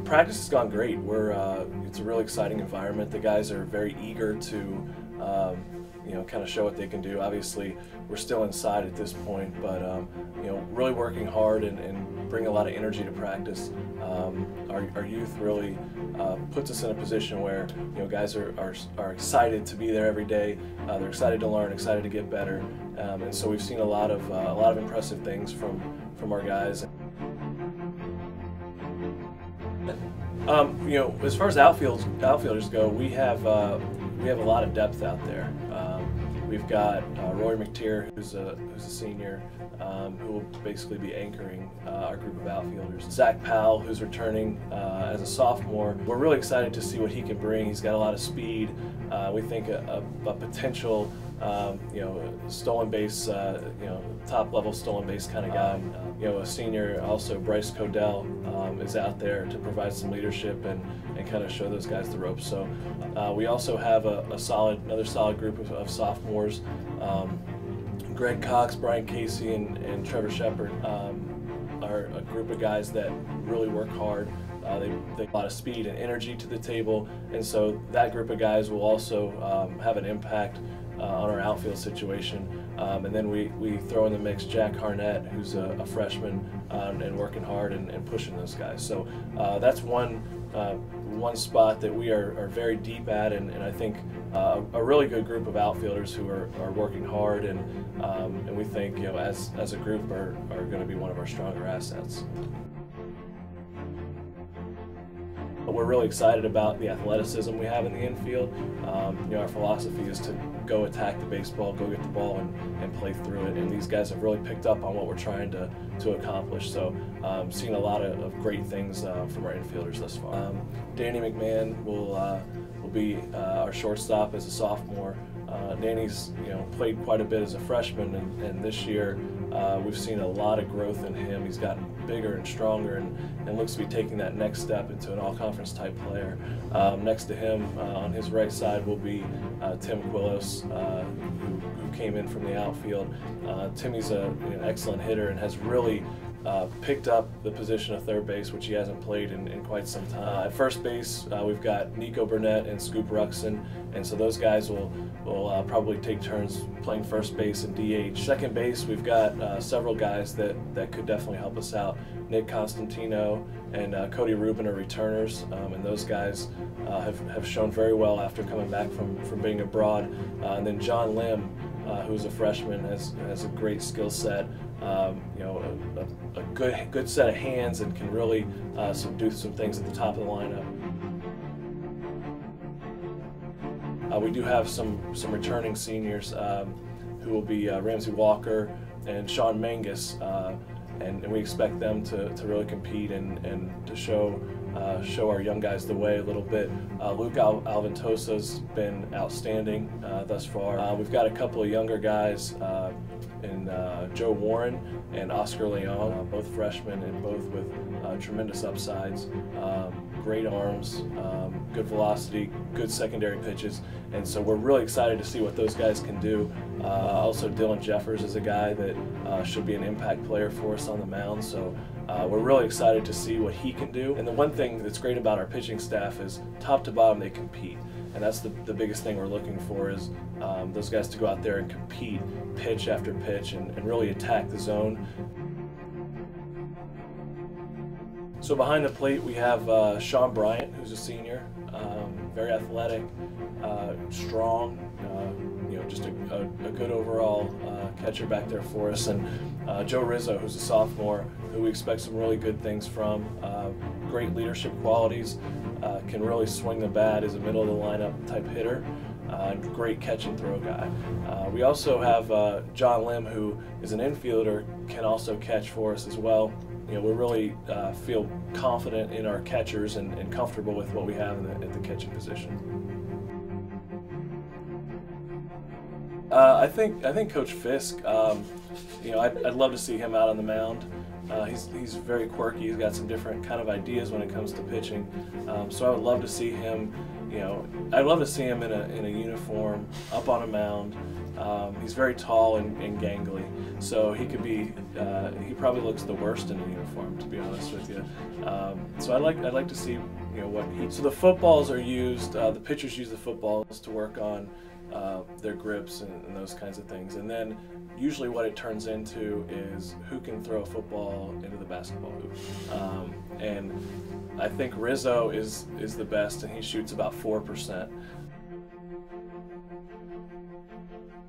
Practice has gone great. It's a really exciting environment. The guys are very eager to kind of show what they can do. Obviously, we're still inside at this point, but really working hard and bring a lot of energy to practice. Our youth really puts us in a position where guys are excited to be there every day. They're excited to learn, excited to get better, and so we've seen a lot of impressive things from our guys. As far as outfielders go, we have a lot of depth out there. We've got Rory McTeer, who's a senior, who will basically be anchoring our group of outfielders. Zach Powell, who's returning as a sophomore. We're really excited to see what he can bring. He's got a lot of speed. We think a potential stolen base, top level stolen base kind of guy. A senior, also Bryce Codell, is out there to provide some leadership and kind of show those guys the ropes. So we also have another solid group of sophomores. Greg Cox, Brian Casey, and Trevor Shepard are a group of guys that really work hard. They bring a lot of speed and energy to the table, and so that group of guys will also have an impact on our outfield situation. And then we throw in the mix Jack Harnett, who's a freshman and working hard and pushing those guys. So that's one spot that we are very deep at, and I think a really good group of outfielders who are working hard, and we think as a group are going to be one of our stronger assets. We're really excited about the athleticism we have in the infield. Our philosophy is to go attack the baseball, go get the ball, and play through it. And these guys have really picked up on what we're trying to accomplish. So seen a lot of great things from our infielders thus far. Danny McMahon will be our shortstop as a sophomore. Danny's played quite a bit as a freshman, and this year we've seen a lot of growth in him. He's gotten bigger and stronger, and looks to be taking that next step into an all-conference type player. Next to him on his right side will be Tim Quillos, who came in from the outfield. Timmy's an excellent hitter and has really picked up the position of third base, which he hasn't played in quite some time. At first base, we've got Nico Burnett and Scoop Ruxin, and so those guys will probably take turns playing first base and DH. Second base, we've got several guys that could definitely help us out. Nick Constantino and Cody Rubin are returners, and those guys have shown very well after coming back from being abroad. And then John Lim, who's a freshman, has a great skill set, a good set of hands, and can really do some things at the top of the lineup. We do have some returning seniors who will be Ramsey Walker and Sean Mangus, and we expect them to really compete and to show our young guys the way a little bit. Luke Alventosa's been outstanding thus far. We've got a couple of younger guys in Joe Warren and Oscar Leon, both freshmen and both with tremendous upsides. Great arms, good velocity, good secondary pitches, and so we're really excited to see what those guys can do. Also, Dylan Jeffers is a guy that should be an impact player for us on the mound, so we're really excited to see what he can do. And the one thing that's great about our pitching staff is top to bottom they compete, and that's the biggest thing we're looking for, is those guys to go out there and compete pitch after pitch and really attack the zone. So behind the plate we have Sean Bryant, who's a senior, very athletic, strong, just a good overall catcher back there for us, and Joe Rizzo, who's a sophomore, who we expect some really good things from. Great leadership qualities, can really swing the bat as a middle of the lineup type hitter. Great catch and throw guy. We also have John Lim, who is an infielder, can also catch for us as well. We really feel confident in our catchers and comfortable with what we have at the catching position. I think Coach Fisk, I'd love to see him out on the mound. He's very quirky. He's got some different kind of ideas when it comes to pitching. So I would love to see him, I'd love to see him in a uniform, up on a mound. He's very tall and gangly, so he could be. He probably looks the worst in a uniform, to be honest with you. So I'd like to see what he. So the footballs are used. The pitchers use the footballs to work on their grips and those kinds of things, and then usually what it turns into is who can throw a football into the basketball hoop. And I think Rizzo is the best, and he shoots about 4%.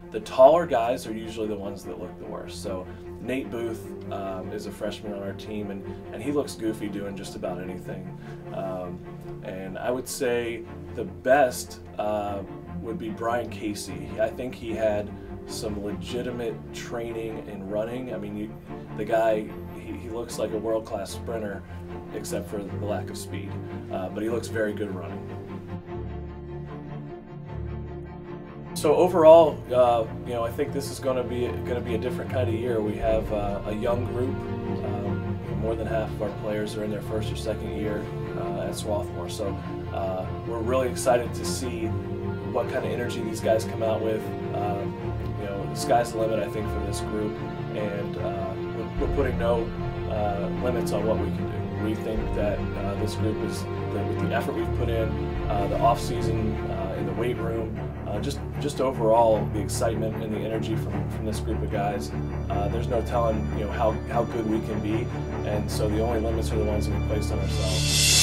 The taller guys are usually the ones that look the worst. So Nate Booth is a freshman on our team, and he looks goofy doing just about anything. And I would say the best would be Brian Casey. I think he had some legitimate training in running. I mean, the guy, he looks like a world-class sprinter, except for the lack of speed. But he looks very good running. So overall, I think this is going to be a different kind of year. We have a young group. More than half of our players are in their first or second year at Swarthmore. So we're really excited to see what kind of energy these guys come out with. The sky's the limit, I think, for this group, and we're putting no limits on what we can do. We think that this group with the effort we've put in, the off season, in the weight room, just overall the excitement and the energy from this group of guys. There's no telling how good we can be, and so the only limits are the ones that we placed on ourselves.